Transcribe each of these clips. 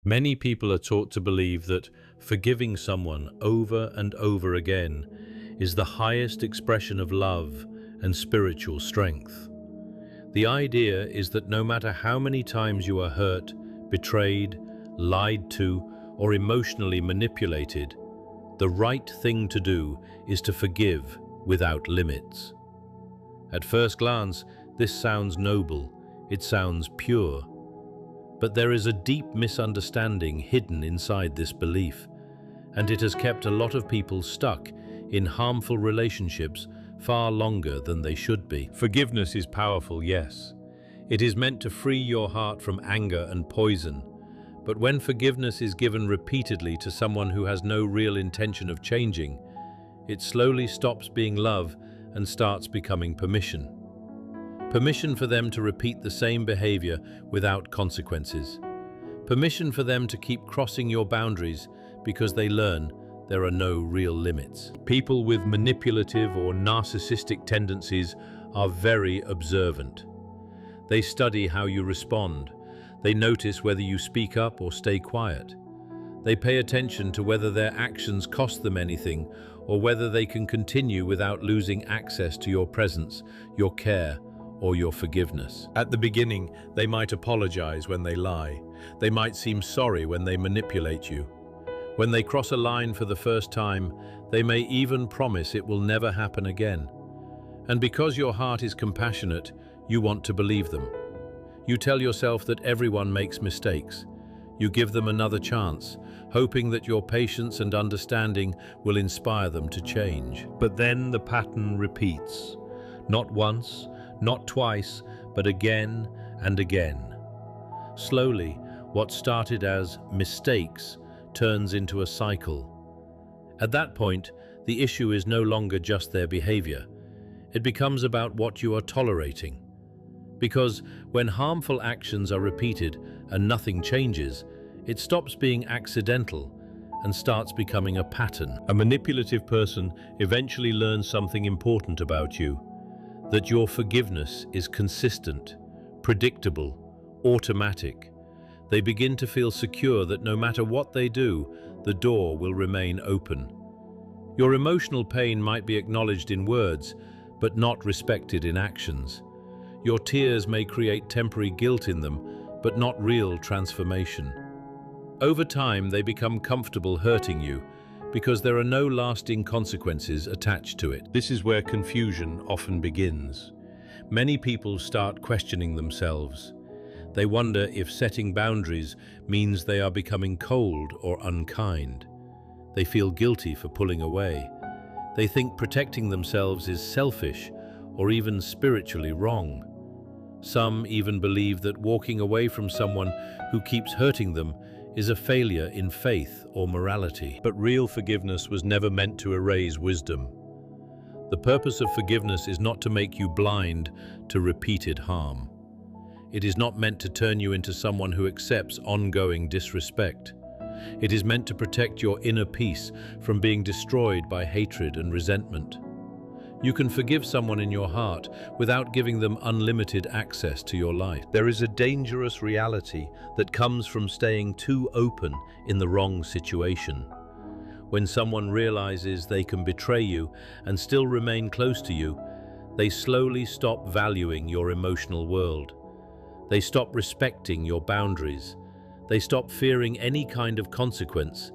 Many people are taught to believe that forgiving someone over and over again is the highest expression of love and spiritual strength. The idea is that no matter how many times you are hurt, betrayed, lied to, or emotionally manipulated, the right thing to do is to forgive without limits. At first glance, this sounds noble, it sounds pure. But there is a deep misunderstanding hidden inside this belief, and it has kept a lot of people stuck in harmful relationships far longer than they should be. Forgiveness is powerful, yes. It is meant to free your heart from anger and poison. But when forgiveness is given repeatedly to someone who has no real intention of changing, it slowly stops being love and starts becoming permission. Permission for them to repeat the same behavior without consequences. Permission for them to keep crossing your boundaries because they learn there are no real limits. People with manipulative or narcissistic tendencies are very observant. They study how you respond. They notice whether you speak up or stay quiet. They pay attention to whether their actions cost them anything or whether they can continue without losing access to your presence, your care, or your forgiveness. At the beginning, they might apologize when they lie. They might seem sorry when they manipulate you. When they cross a line for the first time, they may even promise it will never happen again. And because your heart is compassionate, you want to believe them. You tell yourself that everyone makes mistakes. You give them another chance, hoping that your patience and understanding will inspire them to change. But then the pattern repeats. Not once, not twice, but again and again. Slowly, what started as mistakes turns into a cycle. At that point, the issue is no longer just their behavior. It becomes about what you are tolerating. Because when harmful actions are repeated and nothing changes, it stops being accidental and starts becoming a pattern. A manipulative person eventually learns something important about you, that your forgiveness is consistent, predictable, automatic. They begin to feel secure that no matter what they do, the door will remain open. Your emotional pain might be acknowledged in words, but not respected in actions. Your tears may create temporary guilt in them, but not real transformation. Over time, they become comfortable hurting you because there are no lasting consequences attached to it. This is where confusion often begins. Many people start questioning themselves. They wonder if setting boundaries means they are becoming cold or unkind. They feel guilty for pulling away. They think protecting themselves is selfish or even spiritually wrong. Some even believe that walking away from someone who keeps hurting them is a failure in faith or morality. But real forgiveness was never meant to erase wisdom. The purpose of forgiveness is not to make you blind to repeated harm. It is not meant to turn you into someone who accepts ongoing disrespect. It is meant to protect your inner peace from being destroyed by hatred and resentment. You can forgive someone in your heart without giving them unlimited access to your life. There is a dangerous reality that comes from staying too open in the wrong situation. When someone realizes they can betray you and still remain close to you, they slowly stop valuing your emotional world. They stop respecting your boundaries. They stop fearing any kind of consequence.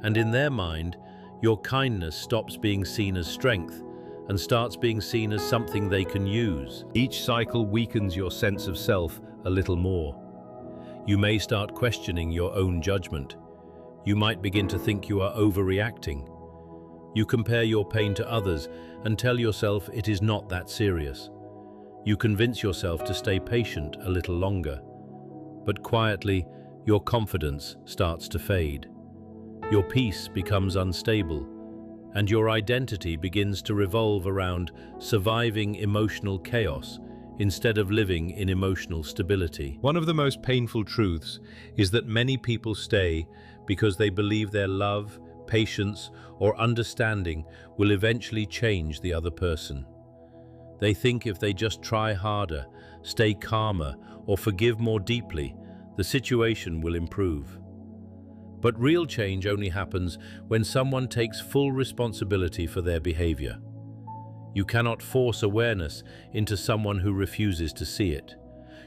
And in their mind, your kindness stops being seen as strength and starts being seen as something they can use. Each cycle weakens your sense of self a little more. You may start questioning your own judgment. You might begin to think you are overreacting. You compare your pain to others and tell yourself it is not that serious. You convince yourself to stay patient a little longer. But quietly, your confidence starts to fade. Your peace becomes unstable, and your identity begins to revolve around surviving emotional chaos instead of living in emotional stability. One of the most painful truths is that many people stay because they believe their love, patience, or understanding will eventually change the other person. They think if they just try harder, stay calmer, or forgive more deeply, the situation will improve. But real change only happens when someone takes full responsibility for their behavior. You cannot force awareness into someone who refuses to see it.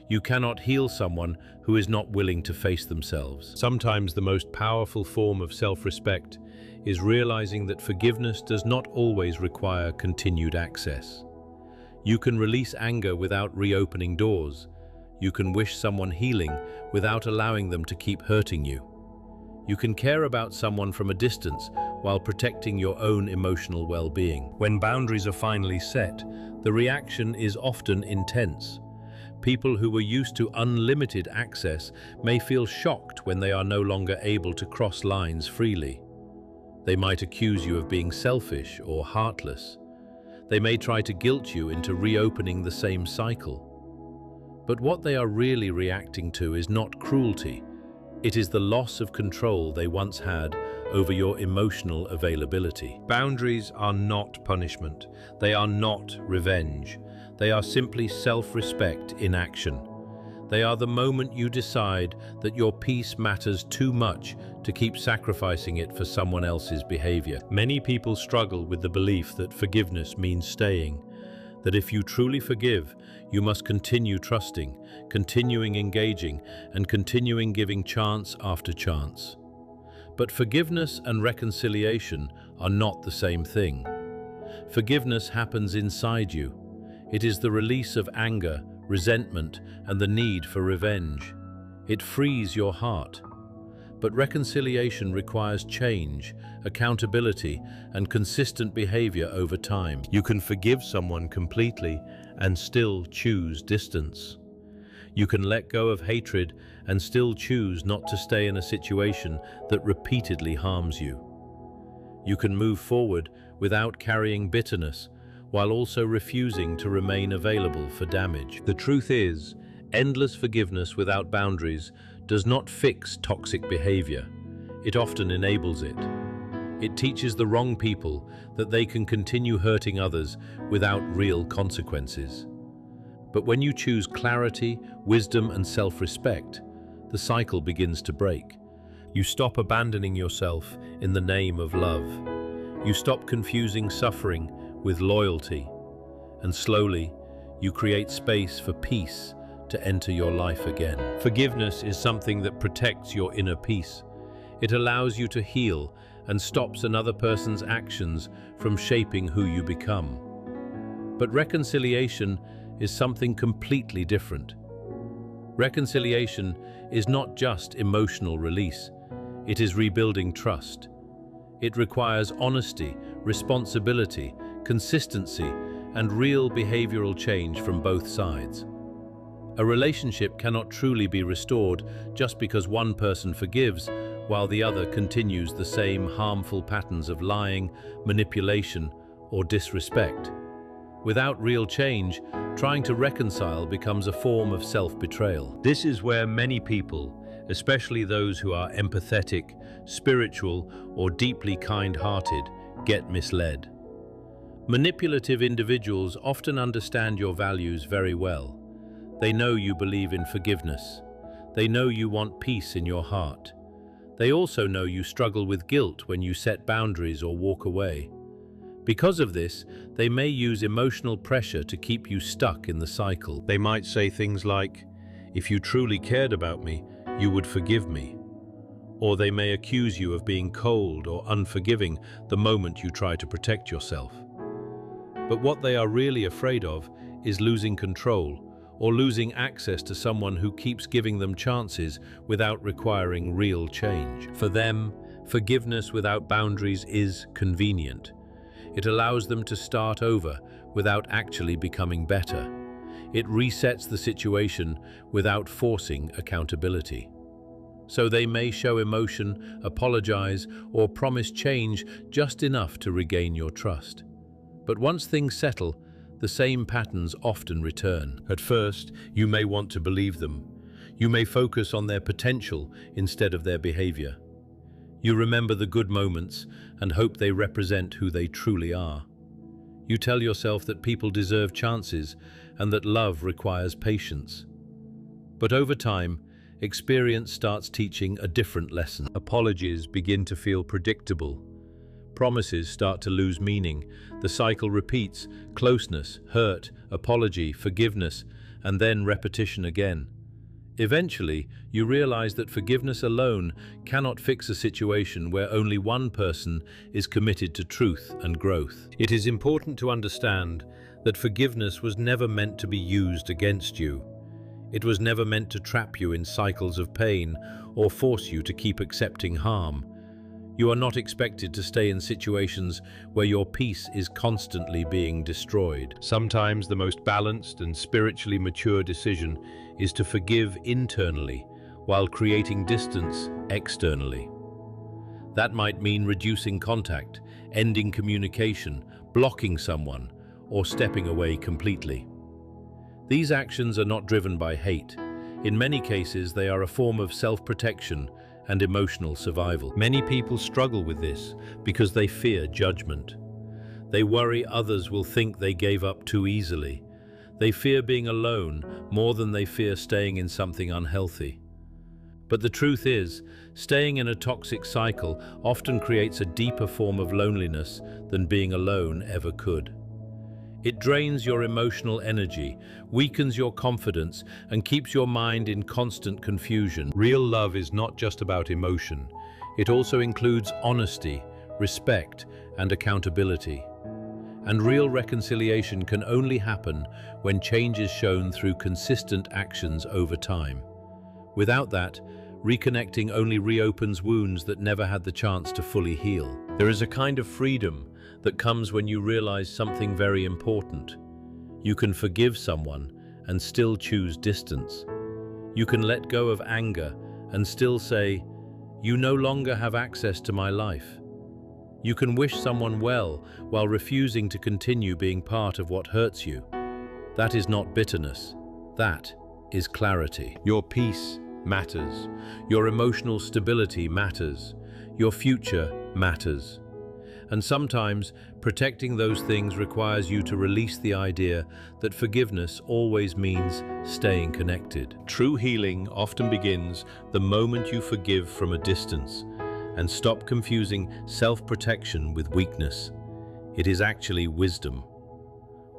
You cannot heal someone who is not willing to face themselves. Sometimes the most powerful form of self-respect is realizing that forgiveness does not always require continued access. You can release anger without reopening doors. You can wish someone healing without allowing them to keep hurting you. You can care about someone from a distance while protecting your own emotional well-being. When boundaries are finally set, the reaction is often intense. People who were used to unlimited access may feel shocked when they are no longer able to cross lines freely. They might accuse you of being selfish or heartless. They may try to guilt you into reopening the same cycle. But what they are really reacting to is not cruelty. It is the loss of control they once had over your emotional availability. Boundaries are not punishment. They are not revenge. They are simply self-respect in action. They are the moment you decide that your peace matters too much to keep sacrificing it for someone else's behavior. Many people struggle with the belief that forgiveness means staying, that if you truly forgive, you must continue trusting, continuing engaging, and continuing giving chance after chance. But forgiveness and reconciliation are not the same thing. Forgiveness happens inside you. It is the release of anger, resentment, and the need for revenge. It frees your heart. But reconciliation requires change, accountability, and consistent behavior over time. You can forgive someone completely and still choose distance. You can let go of hatred and still choose not to stay in a situation that repeatedly harms you. You can move forward without carrying bitterness, while also refusing to remain available for damage. The truth is, endless forgiveness without boundaries does not fix toxic behavior. It often enables it. It teaches the wrong people that they can continue hurting others without real consequences. But when you choose clarity, wisdom, and self-respect, the cycle begins to break. You stop abandoning yourself in the name of love. You stop confusing suffering with loyalty, and slowly you create space for peace to enter your life again. Forgiveness is something that protects your inner peace. It allows you to heal and stops another person's actions from shaping who you become. But reconciliation is something completely different. Reconciliation is not just emotional release, it is rebuilding trust. It requires honesty, responsibility, consistency, and real behavioral change from both sides. A relationship cannot truly be restored just because one person forgives while the other continues the same harmful patterns of lying, manipulation, or disrespect. Without real change, trying to reconcile becomes a form of self-betrayal. This is where many people, especially those who are empathetic, spiritual, or deeply kind-hearted, get misled. Manipulative individuals often understand your values very well. They know you believe in forgiveness. They know you want peace in your heart. They also know you struggle with guilt when you set boundaries or walk away. Because of this, they may use emotional pressure to keep you stuck in the cycle. They might say things like, "If you truly cared about me, you would forgive me." Or they may accuse you of being cold or unforgiving the moment you try to protect yourself. But what they are really afraid of is losing control or losing access to someone who keeps giving them chances without requiring real change. For them, forgiveness without boundaries is convenient. It allows them to start over without actually becoming better. It resets the situation without forcing accountability. So they may show emotion, apologize, or promise change just enough to regain your trust. But once things settle, the same patterns often return. At first, you may want to believe them. You may focus on their potential instead of their behavior. You remember the good moments and hope they represent who they truly are. You tell yourself that people deserve chances and that love requires patience. But over time, experience starts teaching a different lesson. Apologies begin to feel predictable. Promises start to lose meaning. The cycle repeats: closeness, hurt, apology, forgiveness, and then repetition again. Eventually, you realize that forgiveness alone cannot fix a situation where only one person is committed to truth and growth. It is important to understand that forgiveness was never meant to be used against you. It was never meant to trap you in cycles of pain or force you to keep accepting harm. You are not expected to stay in situations where your peace is constantly being destroyed. Sometimes the most balanced and spiritually mature decision is to forgive internally while creating distance externally. That might mean reducing contact, ending communication, blocking someone, or stepping away completely. These actions are not driven by hate. In many cases, they are a form of self-protection and emotional survival. Many people struggle with this because they fear judgment. They worry others will think they gave up too easily. They fear being alone more than they fear staying in something unhealthy. But the truth is, staying in a toxic cycle often creates a deeper form of loneliness than being alone ever could. It drains your emotional energy, weakens your confidence, and keeps your mind in constant confusion. Real love is not just about emotion. It also includes honesty, respect, and accountability. And real reconciliation can only happen when change is shown through consistent actions over time. Without that, reconnecting only reopens wounds that never had the chance to fully heal. There is a kind of freedom that comes when you realize something very important. You can forgive someone and still choose distance. You can let go of anger and still say, "You no longer have access to my life." You can wish someone well while refusing to continue being part of what hurts you. That is not bitterness. That is clarity. Your peace matters. Your emotional stability matters. Your future matters. And sometimes, protecting those things requires you to release the idea that forgiveness always means staying connected. True healing often begins the moment you forgive from a distance and stop confusing self-protection with weakness. It is actually wisdom.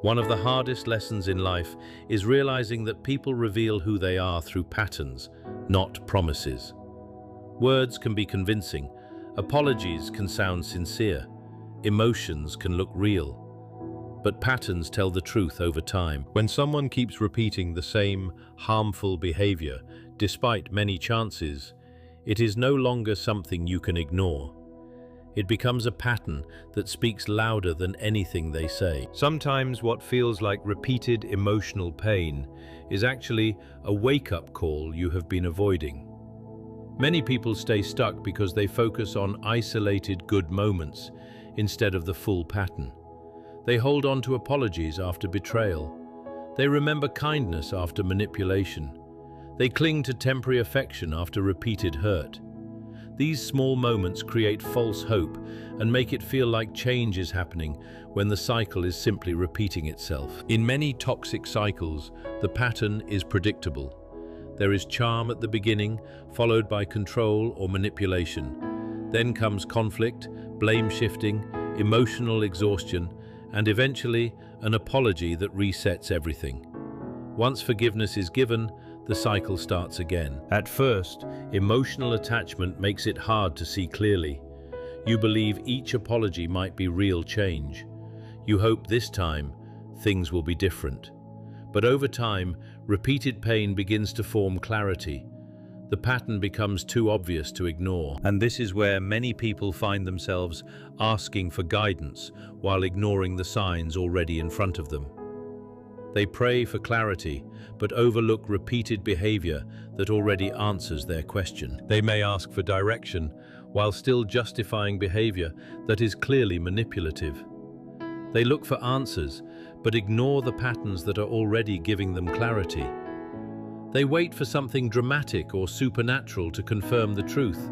One of the hardest lessons in life is realizing that people reveal who they are through patterns, not promises. Words can be convincing, apologies can sound sincere, emotions can look real, but patterns tell the truth over time. When someone keeps repeating the same harmful behavior, despite many chances, it is no longer something you can ignore. It becomes a pattern that speaks louder than anything they say. Sometimes what feels like repeated emotional pain is actually a wake-up call you have been avoiding. Many people stay stuck because they focus on isolated good moments instead of the full pattern. They hold on to apologies after betrayal. They remember kindness after manipulation. They cling to temporary affection after repeated hurt. These small moments create false hope and make it feel like change is happening when the cycle is simply repeating itself. In many toxic cycles, the pattern is predictable. There is charm at the beginning, followed by control or manipulation. Then comes conflict, blame shifting, emotional exhaustion, and eventually an apology that resets everything. Once forgiveness is given, the cycle starts again. At first, emotional attachment makes it hard to see clearly. You believe each apology might be real change. You hope this time things will be different. But over time, repeated pain begins to form clarity. The pattern becomes too obvious to ignore. And this is where many people find themselves asking for guidance while ignoring the signs already in front of them. They pray for clarity, but overlook repeated behavior that already answers their question. They may ask for direction, while still justifying behavior that is clearly manipulative. They look for answers, but ignore the patterns that are already giving them clarity. They wait for something dramatic or supernatural to confirm the truth,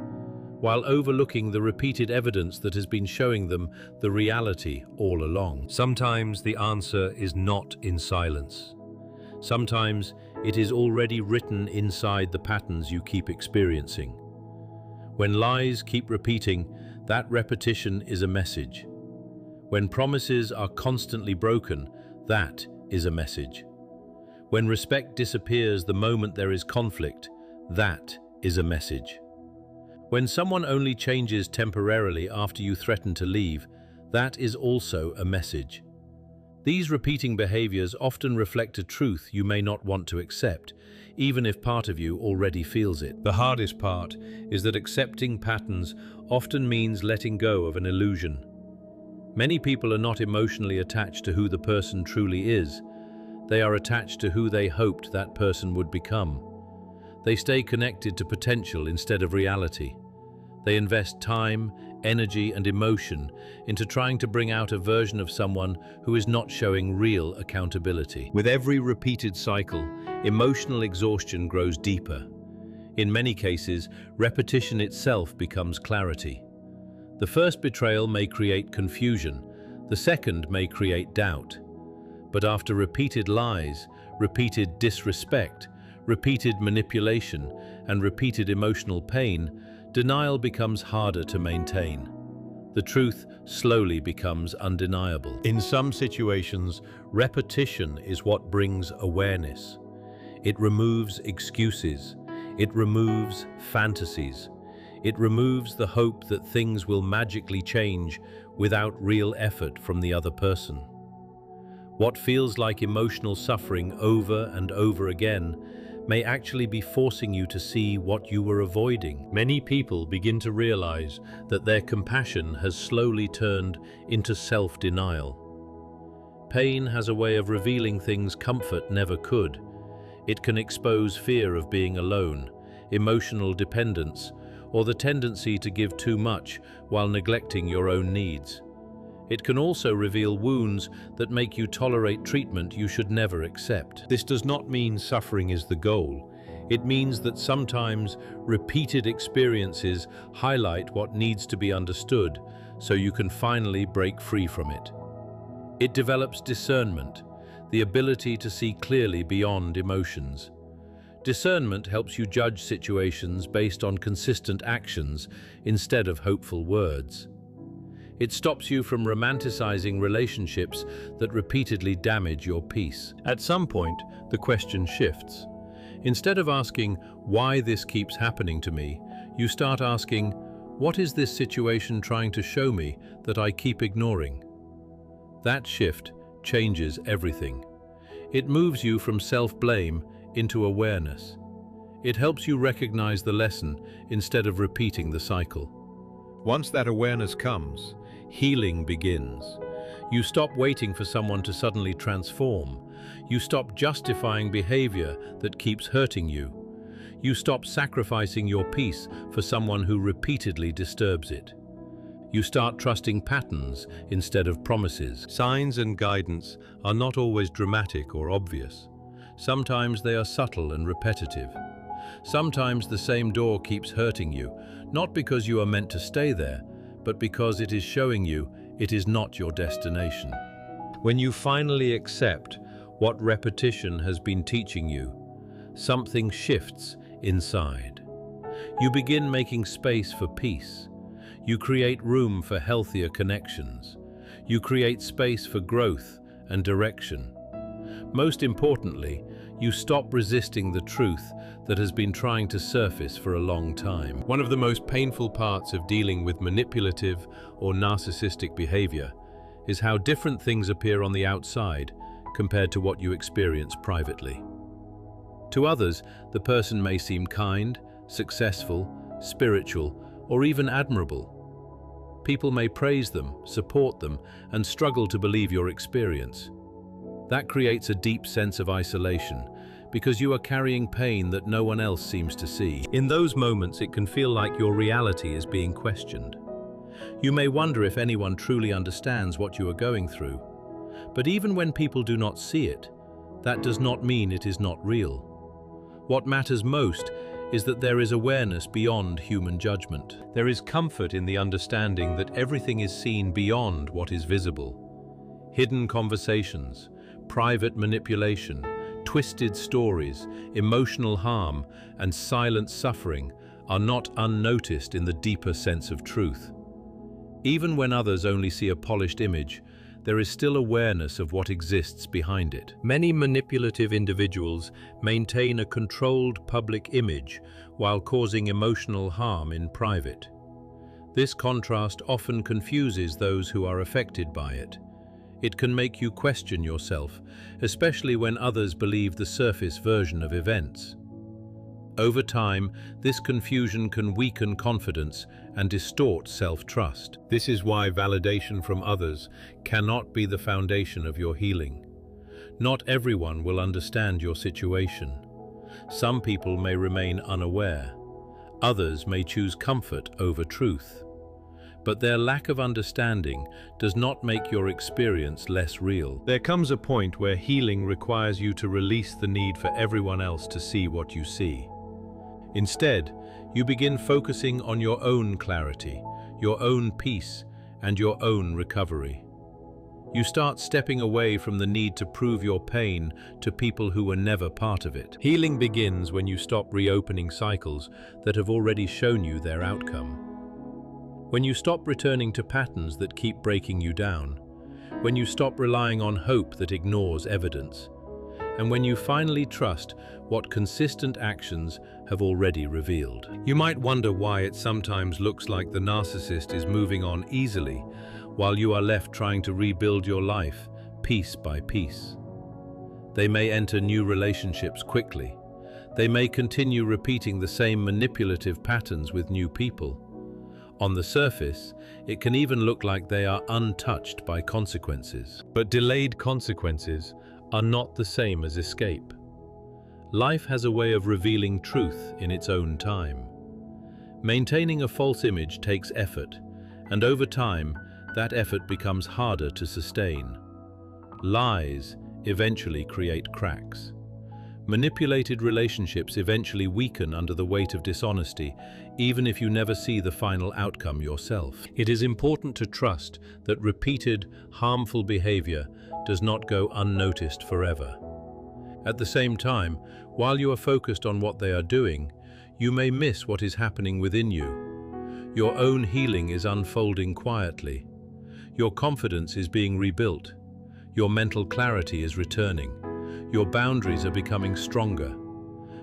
while overlooking the repeated evidence that has been showing them the reality all along. Sometimes the answer is not in silence. Sometimes it is already written inside the patterns you keep experiencing. When lies keep repeating, that repetition is a message. When promises are constantly broken, that is a message. When respect disappears the moment there is conflict, that is a message. When someone only changes temporarily after you threaten to leave, that is also a message. These repeating behaviors often reflect a truth you may not want to accept, even if part of you already feels it. The hardest part is that accepting patterns often means letting go of an illusion. Many people are not emotionally attached to who the person truly is. They are attached to who they hoped that person would become. They stay connected to potential instead of reality. They invest time, energy, and emotion into trying to bring out a version of someone who is not showing real accountability. With every repeated cycle, emotional exhaustion grows deeper. In many cases, repetition itself becomes clarity. The first betrayal may create confusion, the second may create doubt. But after repeated lies, repeated disrespect, repeated manipulation, and repeated emotional pain, denial becomes harder to maintain. The truth slowly becomes undeniable. In some situations, repetition is what brings awareness. It removes excuses. It removes fantasies. It removes the hope that things will magically change without real effort from the other person. What feels like emotional suffering over and over again may actually be forcing you to see what you were avoiding. Many people begin to realize that their compassion has slowly turned into self-denial. Pain has a way of revealing things comfort never could. It can expose fear of being alone, emotional dependence, or the tendency to give too much while neglecting your own needs. It can also reveal wounds that make you tolerate treatment you should never accept. This does not mean suffering is the goal. It means that sometimes repeated experiences highlight what needs to be understood so you can finally break free from it. It develops discernment, the ability to see clearly beyond emotions. Discernment helps you judge situations based on consistent actions instead of hopeful words. It stops you from romanticizing relationships that repeatedly damage your peace. At some point, the question shifts. Instead of asking, why this keeps happening to me, you start asking, what is this situation trying to show me that I keep ignoring? That shift changes everything. It moves you from self-blame into awareness. It helps you recognize the lesson instead of repeating the cycle. Once that awareness comes, healing begins. You stop waiting for someone to suddenly transform. You stop justifying behavior that keeps hurting you. You stop sacrificing your peace for someone who repeatedly disturbs it. You start trusting patterns instead of promises. Signs and guidance are not always dramatic or obvious. Sometimes they are subtle and repetitive. Sometimes the same door keeps hurting you, not because you are meant to stay there, but because it is showing you it is not your destination. When you finally accept what repetition has been teaching you, something shifts inside. You begin making space for peace. You create room for healthier connections. You create space for growth and direction. Most importantly, you stop resisting the truth that has been trying to surface for a long time. One of the most painful parts of dealing with manipulative or narcissistic behavior is how different things appear on the outside compared to what you experience privately. To others, the person may seem kind, successful, spiritual, or even admirable. People may praise them, support them, and struggle to believe your experience. That creates a deep sense of isolation, because you are carrying pain that no one else seems to see. In those moments, it can feel like your reality is being questioned. You may wonder if anyone truly understands what you are going through. But even when people do not see it, that does not mean it is not real. What matters most is that there is awareness beyond human judgment. There is comfort in the understanding that everything is seen beyond what is visible. Hidden conversations, private manipulation, Twisted stories, emotional harm, and silent suffering are not unnoticed in the deeper sense of truth. Even when others only see a polished image, there is still awareness of what exists behind it. Many manipulative individuals maintain a controlled public image while causing emotional harm in private. This contrast often confuses those who are affected by it. It can make you question yourself, especially when others believe the surface version of events. Over time, this confusion can weaken confidence and distort self-trust. This is why validation from others cannot be the foundation of your healing. Not everyone will understand your situation. Some people may remain unaware. Others may choose comfort over truth. But their lack of understanding does not make your experience less real. There comes a point where healing requires you to release the need for everyone else to see what you see. Instead, you begin focusing on your own clarity, your own peace, and your own recovery. You start stepping away from the need to prove your pain to people who were never part of it. Healing begins when you stop reopening cycles that have already shown you their outcome. When you stop returning to patterns that keep breaking you down, when you stop relying on hope that ignores evidence, and when you finally trust what consistent actions have already revealed. You might wonder why it sometimes looks like the narcissist is moving on easily, while you are left trying to rebuild your life piece by piece. They may enter new relationships quickly. They may continue repeating the same manipulative patterns with new people. On the surface, it can even look like they are untouched by consequences. But delayed consequences are not the same as escape. Life has a way of revealing truth in its own time. Maintaining a false image takes effort, and over time, that effort becomes harder to sustain. Lies eventually create cracks. Manipulated relationships eventually weaken under the weight of dishonesty, even if you never see the final outcome yourself. It is important to trust that repeated, harmful behavior does not go unnoticed forever. At the same time, while you are focused on what they are doing, you may miss what is happening within you. Your own healing is unfolding quietly. Your confidence is being rebuilt. Your mental clarity is returning. Your boundaries are becoming stronger.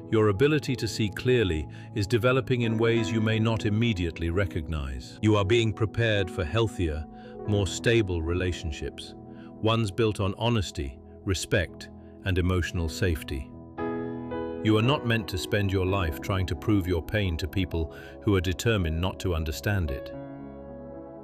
Your ability to see clearly is developing in ways you may not immediately recognize. You are being prepared for healthier, more stable relationships, ones built on honesty, respect, and emotional safety. You are not meant to spend your life trying to prove your pain to people who are determined not to understand it.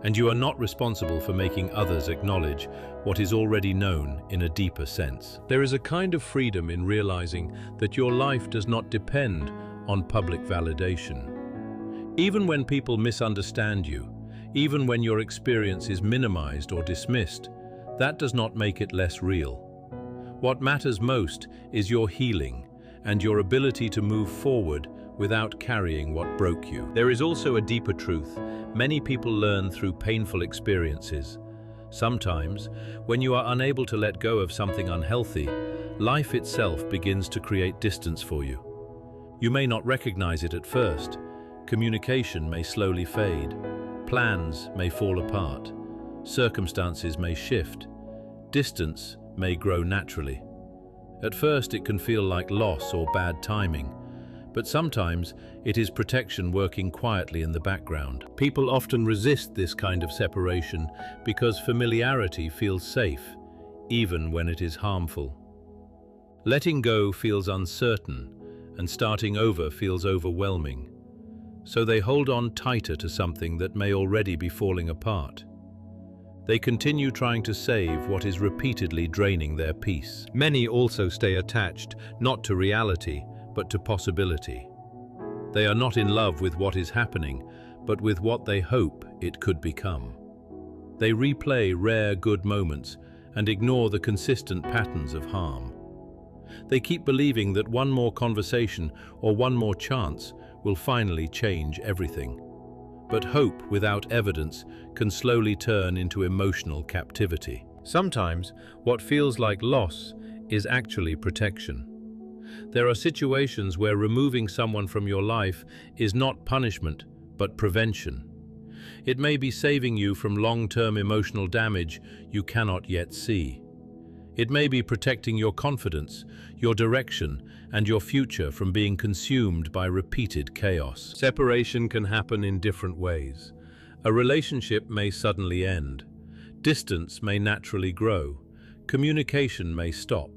And you are not responsible for making others acknowledge what is already known in a deeper sense. There is a kind of freedom in realizing that your life does not depend on public validation. Even when people misunderstand you, even when your experience is minimized or dismissed, that does not make it less real. What matters most is your healing and your ability to move forward without carrying what broke you. There is also a deeper truth. Many people learn through painful experiences. Sometimes, when you are unable to let go of something unhealthy, life itself begins to create distance for you. You may not recognize it at first. Communication may slowly fade. Plans may fall apart. Circumstances may shift. Distance may grow naturally. At first, it can feel like loss or bad timing. But sometimes it is protection working quietly in the background. People often resist this kind of separation because familiarity feels safe, even when it is harmful. Letting go feels uncertain, and starting over feels overwhelming. So they hold on tighter to something that may already be falling apart. They continue trying to save what is repeatedly draining their peace. Many also stay attached, not to reality, but to possibility. They are not in love with what is happening, but with what they hope it could become. They replay rare good moments and ignore the consistent patterns of harm. They keep believing that one more conversation or one more chance will finally change everything. But hope without evidence can slowly turn into emotional captivity. Sometimes, what feels like loss is actually protection. There are situations where removing someone from your life is not punishment, but prevention. It may be saving you from long-term emotional damage you cannot yet see. It may be protecting your confidence, your direction, and your future from being consumed by repeated chaos. Separation can happen in different ways. A relationship may suddenly end. Distance may naturally grow. Communication may stop.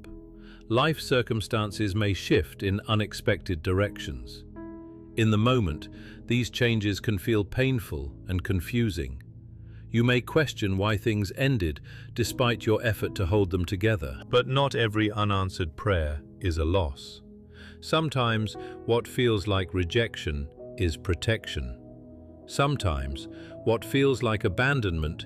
Life circumstances may shift in unexpected directions. In the moment, these changes can feel painful and confusing. You may question why things ended despite your effort to hold them together. But not every unanswered prayer is a loss. Sometimes what feels like rejection is protection. Sometimes what feels like abandonment